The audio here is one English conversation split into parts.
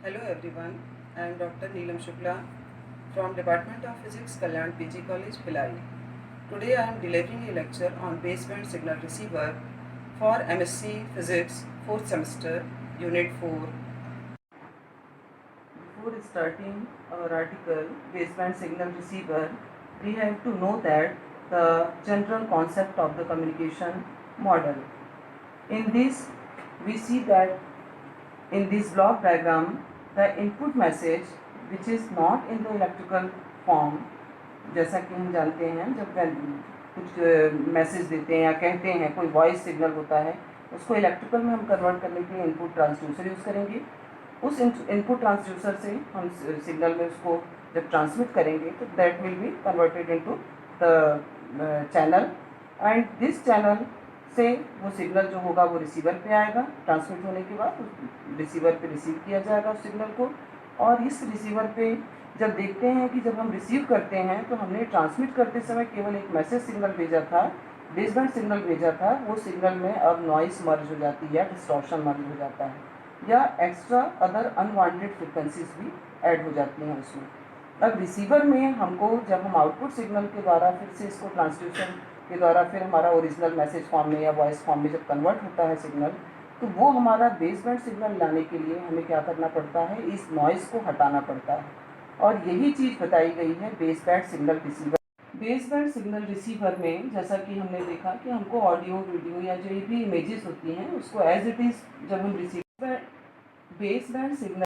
Hello everyone, I am Dr. Neelam Shukla from Department of Physics, Kalyan PG College, Bhilai. Today I am delivering a lecture on baseband signal receiver for MSc Physics 4th semester, Unit 4. Before starting our article, baseband signal receiver, we have to know that the general concept of the communication model. In this, we see that in this block diagram, the input message which is not in the electrical form, जैसा कि हम जानते हैं जब कुछ message देते हैं या कहते हैं कोई वॉइस सिग्नल होता है उसको इलेक्ट्रिकल में हम कन्वर्ट करने के लिए इनपुट ट्रांसड्यूसर यूज़ करेंगे। उस इनपुट ट्रांसड्यूसर से हम सिग्नल में उसको जब ट्रांसमिट करेंगे तो that will be converted into the channel and this channel से वो सिग्नल जो होगा वो रिसीवर पे आएगा। ट्रांसमिट होने के बाद रिसीवर पे रिसीव किया जाएगा उस सिग्नल को, और इस रिसीवर पे जब देखते हैं कि जब हम रिसीव करते हैं तो हमने ट्रांसमिट करते समय केवल एक मैसेज सिग्नल भेजा था, बेसबैंड सिग्नल भेजा था, वो सिग्नल में अब नॉइस मर्ज हो जाती है या डिस्टॉर्शन मर्ज हो जाता है या एक्स्ट्रा अदर अनवांटेड फ्रिक्वेंसीज भी ऐड हो जाती हैं उसमें। अब रिसीवर में हमको जब हम आउटपुट सिग्नल के द्वारा फिर से इसको ट्रांसड्यूसर के द्वारा फिर हमारा ओरिजिनल मैसेज फॉर्म में या वॉइस फॉर्म में जब कन्वर्ट होता है सिग्नल, तो वो हमारा बेसबैंड सिग्नल लाने के लिए हमें क्या करना पड़ता है, इस नॉइस को हटाना पड़ता है। और यही चीज़ बताई गई है baseband signal receiver. Baseband signal receiver में जैसा कि हमने देखा कि हमको ऑडियो वीडियो या जो भी इमेजेस होती हैं उसको एज इट इज़ जब हम baseband signal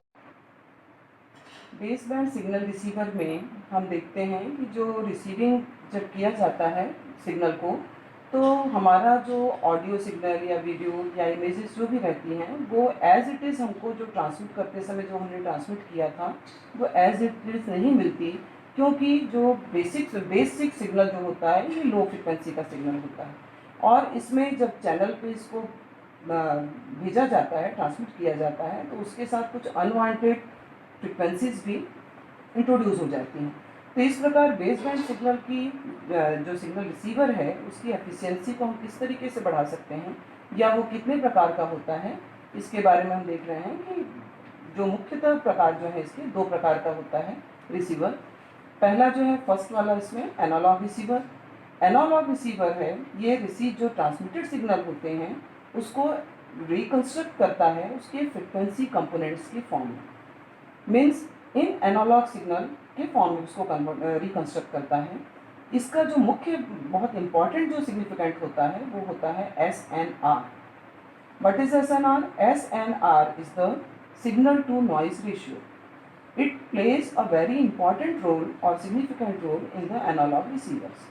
baseband signal receiver में हम देखते हैं कि जो रिसीविंग जब किया जाता है सिग्नल को, तो हमारा जो ऑडियो सिग्नल या वीडियो या इमेजेस जो भी रहती हैं वो एज इट इज़ हमको जो ट्रांसमिट करते समय जो हमने ट्रांसमिट किया था वो एज इट इज़ नहीं मिलती, क्योंकि जो बेसिक सिग्नल जो होता है ये लो फ्रिक्वेंसी का सिग्नल होता है। और इसमें जब चैनल पे इसको भेजा जाता है, ट्रांसमिट किया जाता है, तो उसके साथ कुछ अनवांटेड फ्रिक्वेंसीज भी इंट्रोड्यूस हो जाती हैं। तो इस प्रकार बेसबैंड सिग्नल की जो सिग्नल रिसीवर है उसकी एफिशिएंसी को हम किस तरीके से बढ़ा सकते हैं या वो कितने प्रकार का होता है, इसके बारे में हम देख रहे हैं कि जो मुख्यतः प्रकार जो है इसके दो प्रकार का होता है रिसीवर। पहला जो है फर्स्ट वाला इसमें एनालॉग रिसीवर। एनालॉग रिसीवर है, ये रिसीव जो ट्रांसमिटेड सिग्नल होते हैं उसको रिकंस्ट्रक्ट करता है उसके फ्रिक्वेंसी कंपोनेंट्स की फॉर्म में, मीन्स इन एनालॉग सिग्नल के फॉर्म में उसको रिकंस्ट्रक्ट करता है। इसका जो मुख्य बहुत इंपॉर्टेंट जो सिग्निफिकेंट होता है वो होता है SNR। What is SNR? SNR is the signal to noise ratio. It plays a very important role और significant role in the analogue receivers.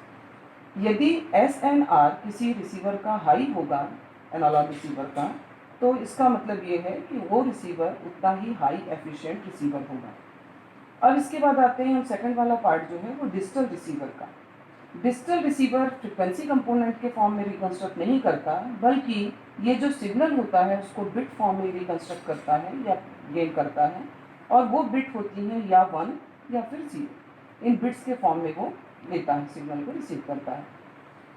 यदि SNR किसी रिसीवर का हाई होगा, एनालॉग रिसीवर का, तो इसका मतलब ये है कि वो रिसीवर उतना ही हाई एफिशिएंट रिसीवर होगा। अब इसके बाद आते हैं हम सेकंड वाला पार्ट जो है वो डिजिटल रिसीवर का। डिजिटल रिसीवर फ्रिक्वेंसी कंपोनेंट के फॉर्म में रिकंस्ट्रक्ट नहीं करता, बल्कि ये जो सिग्नल होता है उसको बिट फॉर्म में रिकंस्ट्रक्ट करता है या गेन करता है, और वो बिट होती हैं या 1 या फिर 0। इन बिट्स के फॉर्म में वो लेता है, सिग्नल को रिसीव करता है।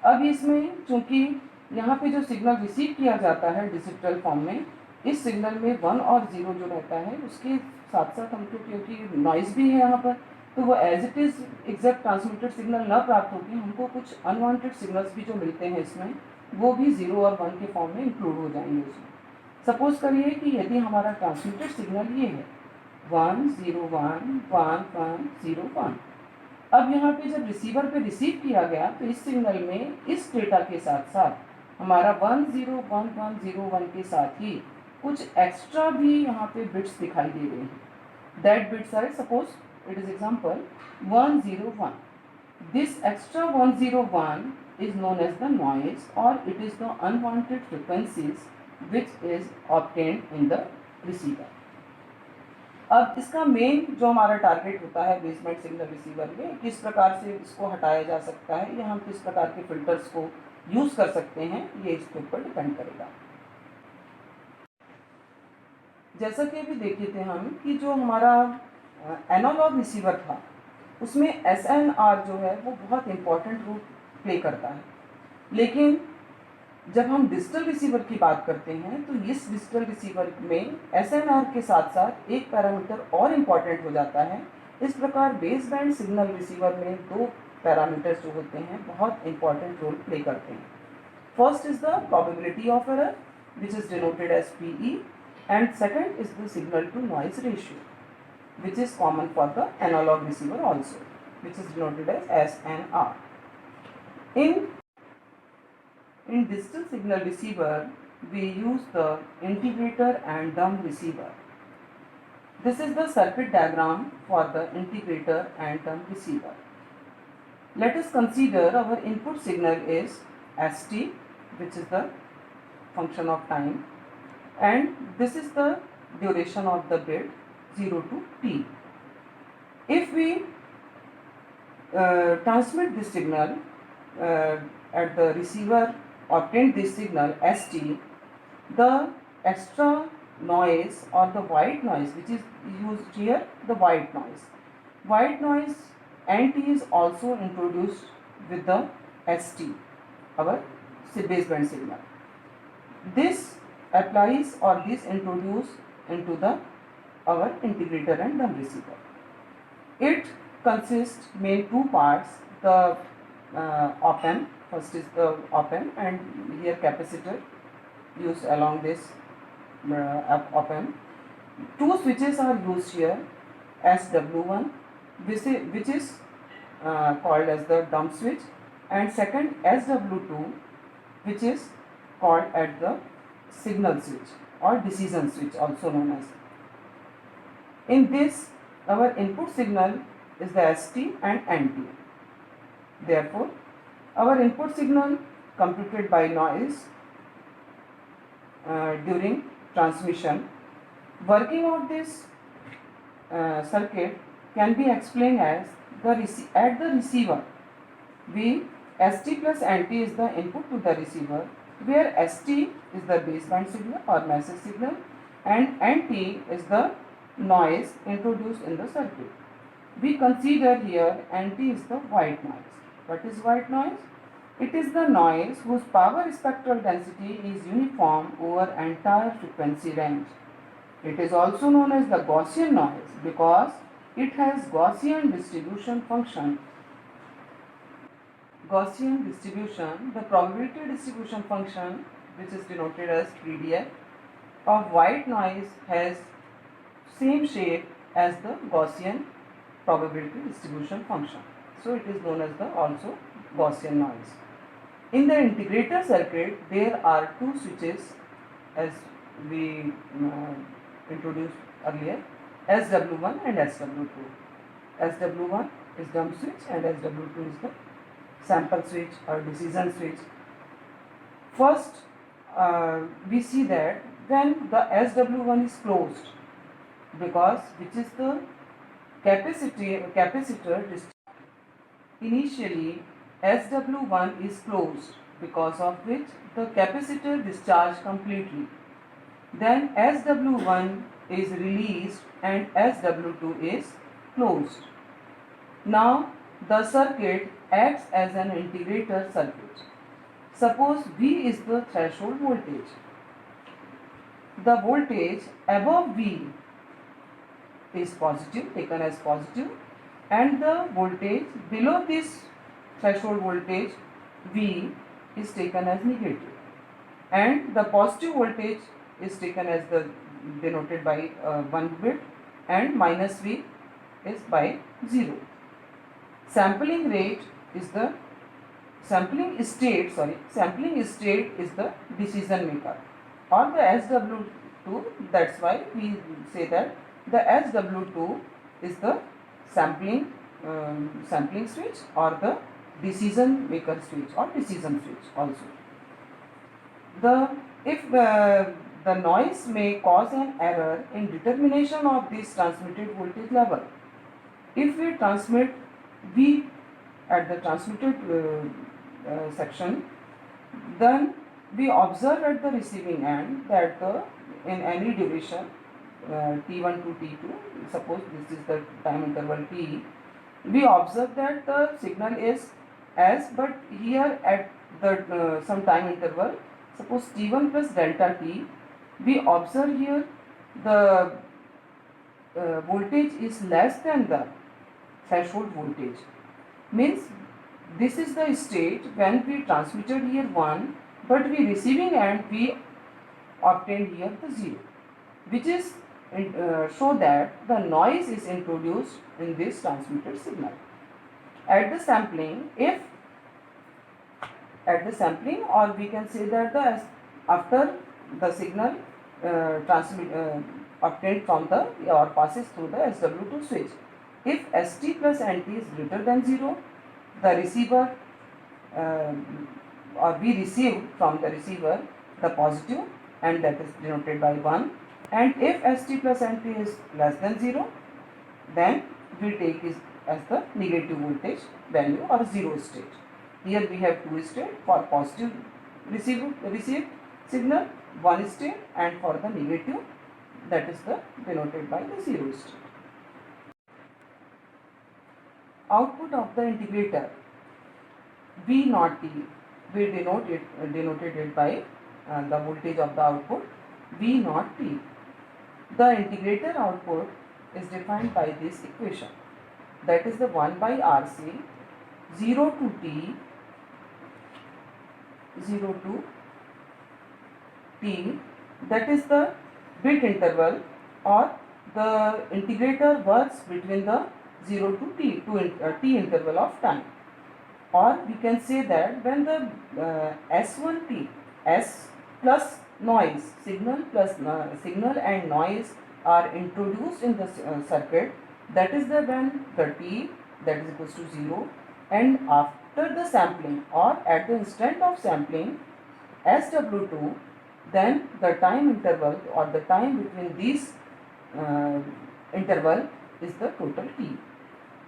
अब इसमें चूंकि यहाँ पे जो सिग्नल रिसीव किया जाता है डिजिटल फॉर्म में, इस सिग्नल में 1 और 0 जो रहता है उसके साथ साथ हमको, क्योंकि नॉइज भी है यहाँ पर, तो वो as it is exact transmitted signal ना प्राप्त होकर हमको कुछ अनवांटेड सिग्नल्स भी जो मिलते हैं इसमें, वो भी 0 और 1 के फॉर्म में इंक्लूड हो जाएंगे उसमें। सपोज करिए कि यदि हमारा ट्रांसमिटेड सिग्नल ये है 1 0 1 1 1 0 1, अब यहाँ पे जब रिसीवर पे रिसीव किया गया तो इस सिग्नल में इस डेटा के साथ साथ हमारा 1 0 1 1 0 1 के साथ ही कुछ एक्स्ट्रा भी यहाँ पे बिट्स दिखाई दे रहे हैं। That bits are, suppose it is example 1 0 1। This extra 1 0 1 is known as the noise, or it is the unwanted frequencies which is obtained in the receiver. अब इसका मेन जो हमारा टारगेट होता है बेसबैंड सिग्नल रिसीवर में, किस प्रकार से इसको हटाया जा सकता है या हम किस प्रकार के फिल्टर्स को यूज़ कर सकते हैं, ये इसके ऊपर डिपेंड करेगा। जैसा कि अभी देखे थे हम कि जो हमारा एनालॉग रिसीवर था उसमें SNR जो है वो बहुत इम्पॉर्टेंट रोल प्ले करता है, लेकिन जब हम डिजिटल रिसीवर की बात करते हैं तो इस डिजिटल रिसीवर में एसएनआर के साथ साथ एक पैरामीटर और इम्पॉर्टेंट हो जाता है। इस प्रकार बेस बैंड सिग्नल रिसीवर में दो पैरामीटर्स जो होते हैं बहुत इंपॉर्टेंट रोल प्ले करते हैं। First is the probability of error which is denoted as PE, and second is the signal to noise ratio which is common for the analog receiver also, which is denoted as SNR. In digital signal receiver, we use the integrator and dumb receiver. This is the circuit diagram for the integrator and dumb receiver. Let us consider our input signal is ST, which is the function of time, and this is the duration of the bit 0 to t. If we transmit this signal at the receiver, obtain this signal ST, the extra noise or the white noise which is used here, the white noise NT is also introduced with the ST, our baseband signal. This applies or this introduced into the our integrator and dumb receiver. It consists main two parts, the op-amp, first is the op-amp and here capacitor used along this op-amp. Two switches are used here, SW1 which is called as the dumb switch, and second SW2 which is called at the signal switch or decision switch also known as. In this our input signal is the ST and NT. Therefore, our input signal computed by noise during transmission, working of this circuit can be explained as at the receiver, ST plus NT is the input to the receiver, where ST is the baseband signal or message signal and NT is the noise introduced in the circuit. We consider here NT is the white noise. What is white noise? It is the noise whose power spectral density is uniform over entire frequency range. It is also known as the Gaussian noise because it has Gaussian distribution function. Gaussian distribution, the probability distribution function, which is denoted as PDF, of white noise has same shape as the Gaussian probability distribution function. So it is known as the also Gaussian noise. In the integrator circuit, there are two switches as we introduced earlier, SW1 and SW2. SW1 is dumb switch and SW2 is the sample switch or decision switch. First, we see that when the SW1 is closed, because which is the capacitor initially SW1 is closed, because of which the capacitor discharged completely. Then SW1 is released and SW2 is closed. Now the circuit acts as an integrator circuit. Suppose V is the threshold voltage. The voltage above V is positive, taken as positive, and the voltage below this threshold voltage V is taken as negative, and the positive voltage is taken as the denoted by 1 bit and minus V is by 0. Sampling state is the decision maker or the SW2. That's why we say that the SW2 is the sampling switch or the decision maker switch or decision switch also. If the noise may cause an error in determination of this transmitted voltage level. If we transmit V at the transmitted section, then we observe at the receiving end that in any duration t1 to t2, suppose this is the time interval t, we observe that the signal is S, but here at the some time interval suppose T1 plus delta T, we observe here the voltage is less than the threshold voltage. Means this is the state when we transmitted here 1, but we receiving and we obtained here the 0, which is show that the noise is introduced in this transmitted signal. At the sampling, or we can say that after the signal obtained from the or passes through the SW2 switch, if ST plus NT is greater than 0, the receiver or we receive from the receiver the positive, and that is denoted by 1, and if ST plus NT is less than 0, then we take it as the negative voltage value or 0 state. Here we have 2 state for positive received signal, 1 state, and for the negative, that is the denoted by the 0 state. Output of the integrator V naught T, we denoted it by the voltage of the output V naught T. The integrator output is defined by this equation, that is the 1 by RC 0 to T, that is the bit interval, or the integrator works between the 0 to T, T interval of time. Or we can say that when the S1T, S plus noise, signal and noise are introduced in the circuit, that is the when the T that is equals to 0, and after the sampling or at the instant of sampling SW2, then the time interval or the time between these interval is the total T.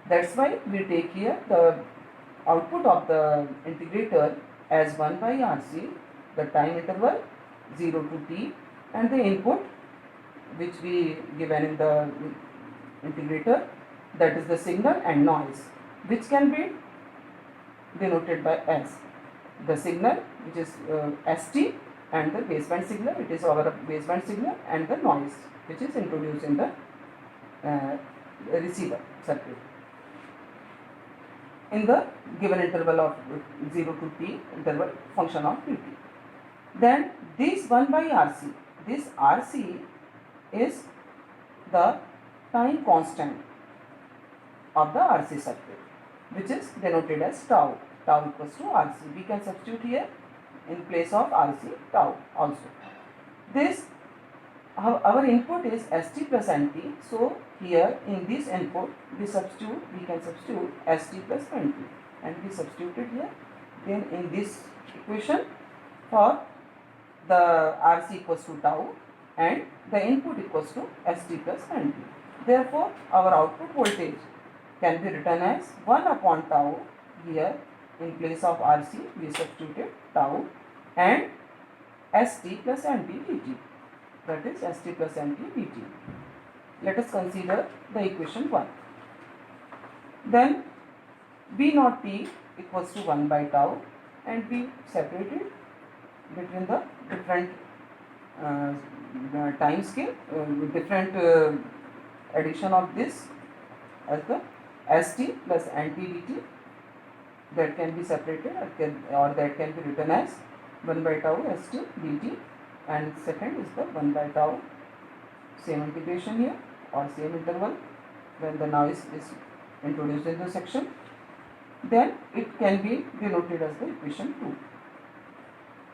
That's why we take here the output of the integrator as 1 by RC, the time interval 0 to T, and the input which we given in the integrator, that is the signal and noise, which can be denoted by S. The signal, which is ST, and the baseband signal, it is our baseband signal, and the noise which is introduced in the receiver circuit in the given interval of 0 to T interval function of Pt. Then this 1 by RC, this RC is the time constant of the RC circuit, which is denoted as tau. Tau equals to RC. We can substitute here in place of RC tau also. This our input is ST plus NT. So here in this input we can substitute ST plus NT, and we substituted here. Then in this equation for the RC equals to tau and the input equals to ST plus NT. Therefore our output voltage can be written as 1 upon tau. Here in place of RC we substituted tau and ST plus NT dt, that is ST plus NT dt. Let us consider the equation 1. Then V naught T equals to 1 by tau, and we separated between the different time scale, different addition of this as the ST plus NT dt, that can be separated or that can be written as 1 by tau ST dt, and second is the 1 by tau, same integration here or same interval when the noise is introduced in the section. Then it can be denoted as the equation 2.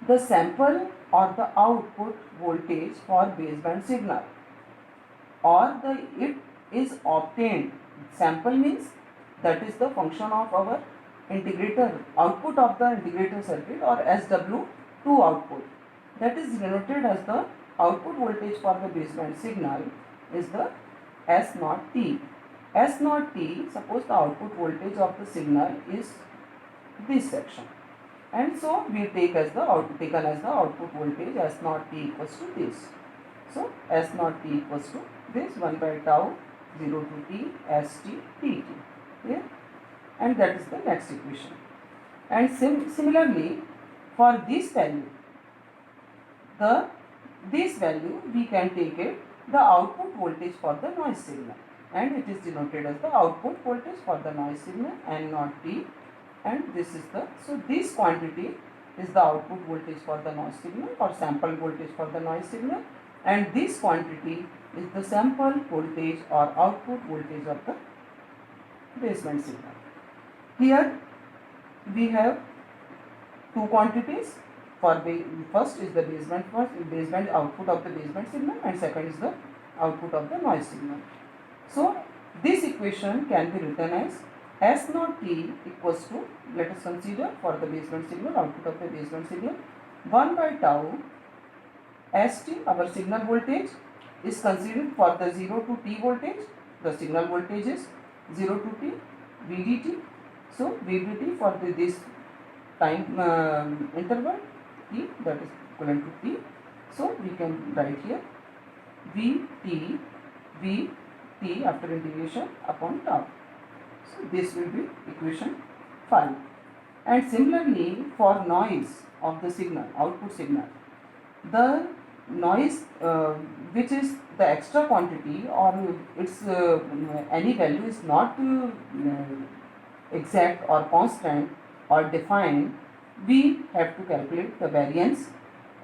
The sample or the output voltage for baseband signal, or it is obtained, sample means that is the function of our integrator, output of the integrator circuit or SW2 output, that is denoted as the output voltage for the baseband signal is the S naught T. S naught T, suppose the output voltage of the signal is this section, and so we take as the taken as the output voltage S naught T equals to this. So S naught T equals to this 1 by tau 0 to T ST dt. Yeah? And that is the next equation. And similarly for this value, the this value we can take it the output voltage for the noise signal, and it is denoted as the output voltage for the noise signal N naught T, and this is the, so this quantity is the output voltage for the noise signal or sample voltage for the noise signal, and this quantity is the sample voltage or output voltage of the baseband signal. Here we have two quantities. For first is the baseband output of the baseband signal, and second is the output of the noise signal. So this equation can be written as S naught T equals to, let us consider for the baseband signal, output of the baseband signal, 1 by tau St, our signal voltage is considered for the 0 to T voltage. The signal voltage is 0 to T, VDT. So VDT for this time interval T, that is equivalent to T. So we can write here Vt after integration upon tau. So this will be equation 5. And similarly for noise of the signal, output signal, the noise which is the extra quantity or its any value is not exact or constant or defined, we have to calculate the variance,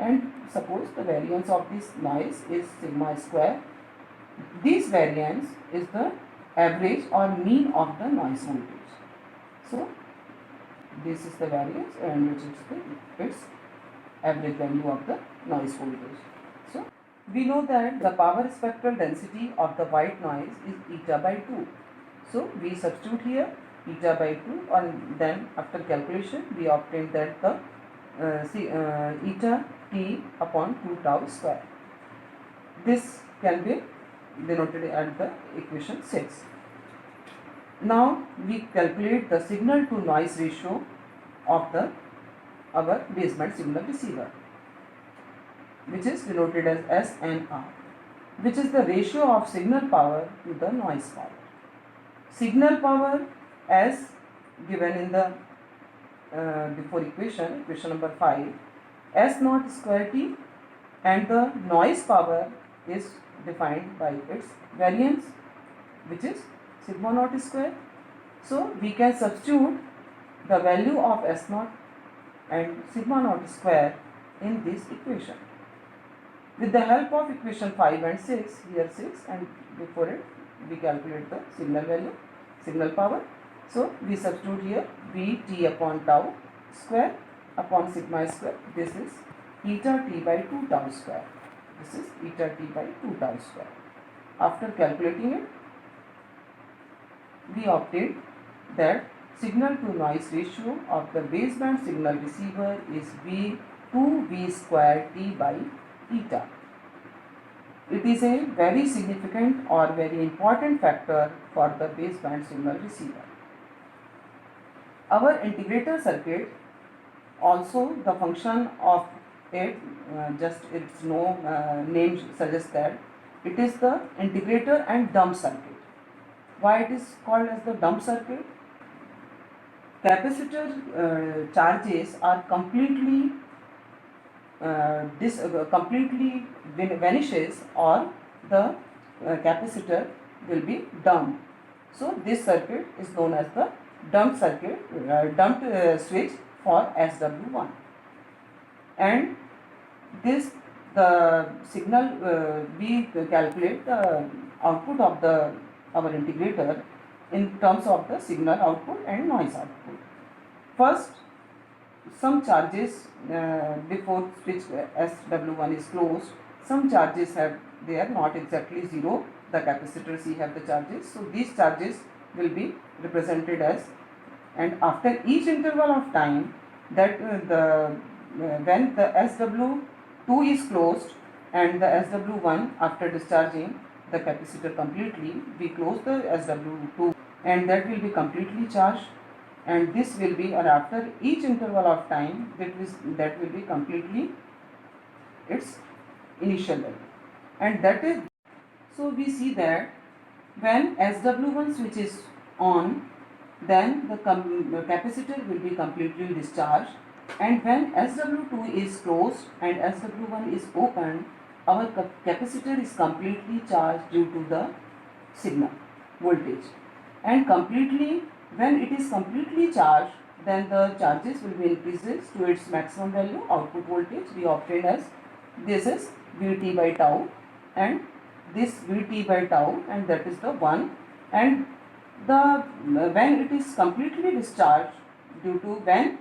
and suppose the variance of this noise is sigma square. This variance is the average or mean of the noise voltage. So this is the variance, and which is its average value of the noise voltage. So we know that the power spectral density of the white noise is eta by 2. So we substitute here eta by 2, and then after calculation we obtain that the eta T upon 2 tau square. This can be denoted at the equation 6. Now we calculate the signal to noise ratio of our baseband signal receiver, which is denoted as SNR, which is the ratio of signal power to the noise power. Signal power as given in the before equation number 5, S naught square T, and the noise power is defined by its variance, which is sigma naught square. So we can substitute the value of S naught and sigma naught square in this equation. With the help of equation 5 and 6, here 6, and before it we calculate the signal value, signal power. So we substitute here Vt upon tau square upon sigma square. This is eta T by 2 tau square. This is eta T by 2 tau square. After calculating it, we obtain that signal to noise ratio of the baseband signal receiver is 2V square T by eta. It is a very significant or very important factor for the baseband signal receiver. Our integrator circuit, also the function of it, just its name suggests that it is the integrator and dump circuit. Why it is called as the dump circuit? Capacitor charges are completely vanishes, or the capacitor will be dumped. So this circuit is known as the dump circuit, switch for SW1. And this the signal we calculate the output of our integrator in terms of the signal output and noise output. First, some charges before switch SW1 is closed, some charges they are not exactly zero. The capacitor C have the charges, so these charges will be represented as, and after each interval of time that when the SW2 is closed and the SW1 after discharging the capacitor completely, we close the SW2 and that will be completely charged, and this will be, or after each interval of time that will be completely its initial value, and that is, so we see that when SW1 switch is on, then the capacitor will be completely discharged, And when SW2 is closed and SW1 is open, our capacitor is completely charged due to the signal voltage. And completely, when it is completely charged, then the charges will be increases to its maximum value. Output voltage we obtain as this is Vt by tau, and this Vt by tau, and that is the 1. And the when it is completely discharged due to when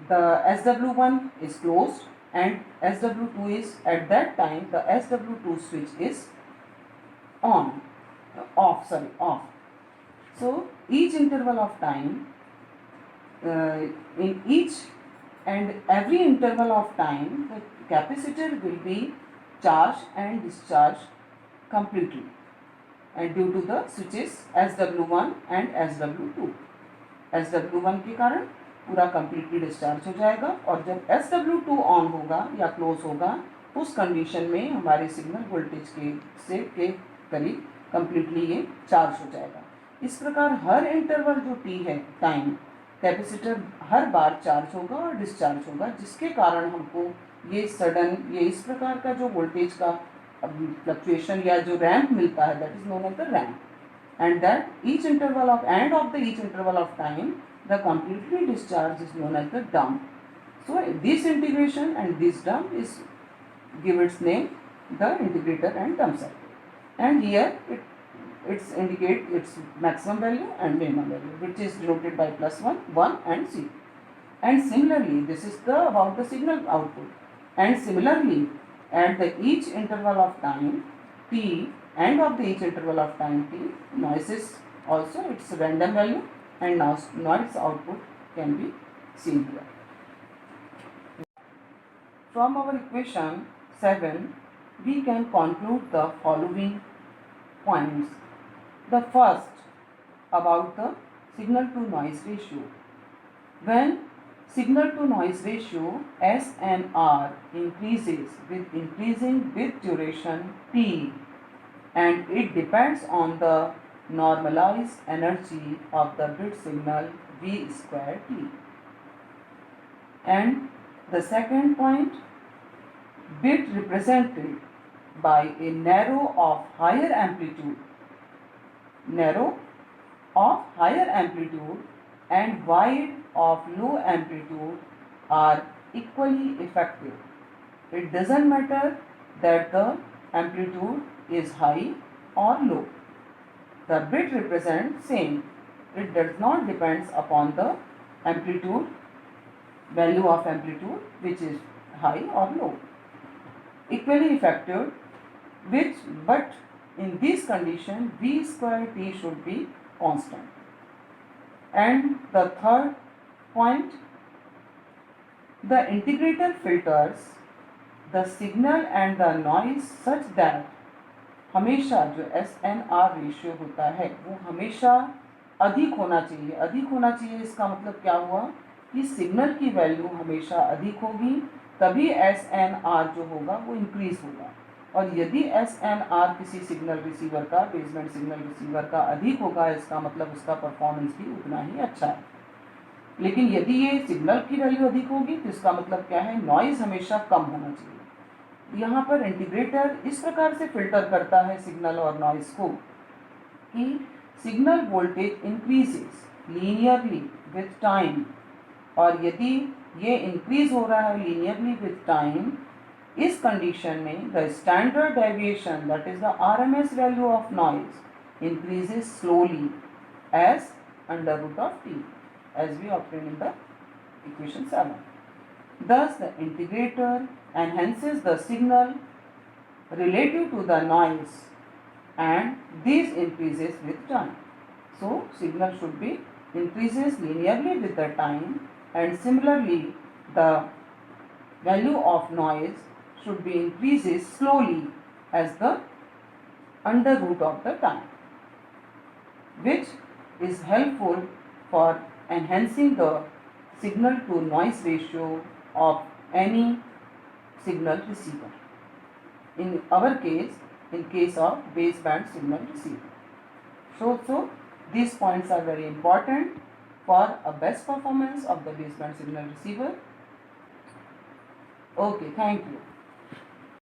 the SW1 is closed and SW2 is at that time, the SW2 switch is off. So each interval of time, in each and every interval of time, the capacitor will be charged and discharged completely, and due to the switches SW1 and SW2. SW1 के कारण पूरा completely discharge हो जाएगा, और जब SW2 on होगा या close होगा, उस कंडीशन में हमारे सिग्नल वोल्टेज के करीब completely ये चार्ज हो जाएगा। इस प्रकार हर इंटरवल जो t है टाइम, कैपेसिटर हर बार चार्ज होगा और डिस्चार्ज होगा, जिसके कारण हमको ये सडन इस प्रकार का जो वोल्टेज का फ्लक्चुएशन या जो रैंप मिलता है, that is known as the ramp, and that each interval of each interval of time the completely discharge is known as the dump. So this integration and this dump is give its name the integrator and dump cycle, and here it's indicate its maximum value and minimum value, which is denoted by +1 and 0. And similarly this is the about the signal output, and similarly at the each interval of time t, end of the each interval of time t, noise is also its random value, and now noise output can be seen here. From our equation 7 we can conclude the following points. The first, about the signal to noise ratio. When signal to noise ratio SNR increases with increasing bit duration t, and it depends on the normalized energy of the bit signal V square t. And the second point, bit represented by a narrow of higher amplitude and wide of low amplitude are equally effective. It doesn't matter that the amplitude is high or low. The bit represents same. It does not depends upon the amplitude, value of amplitude, which is high or low. Equally effective, but in this condition V square t should be constant. And the third point, the integrator filters the signal and the noise such that हमेशा जो SNR ratio होता है वो हमेशा अधिक होना चाहिए। इसका मतलब क्या हुआ कि सिग्नल की वैल्यू हमेशा अधिक होगी, तभी SNR जो होगा वो इंक्रीज होगा। और यदि SNR किसी सिग्नल रिसीवर का, बेसबैंड सिग्नल रिसीवर का अधिक होगा, इसका मतलब उसका परफॉर्मेंस भी उतना ही अच्छा है। लेकिन यदि ये सिग्नल की वैल्यू अधिक होगी तो इसका मतलब क्या है, नॉइज हमेशा कम होना चाहिए। यहाँ पर इंटीग्रेटर इस प्रकार से फिल्टर करता है सिग्नल और नॉइज को कि signal voltage increases linearly with time, और यदि ये इंक्रीज हो रहा है लीनियरली विथ टाइम, इस कंडीशन में the standard deviation, that is the RMS value of noise, increases slowly as under root of t, as we obtained in the equation 7. Thus the integrator enhances the signal relative to the noise, and this increases with time. So signal should be increases linearly with the time, and similarly the value of noise should be increases slowly as the under root of the time, which is helpful for enhancing the signal to noise ratio of any signal receiver. In our case, in case of baseband signal receiver. So these points are very important. for a best performance of the baseband signal receiver. Okay, thank you.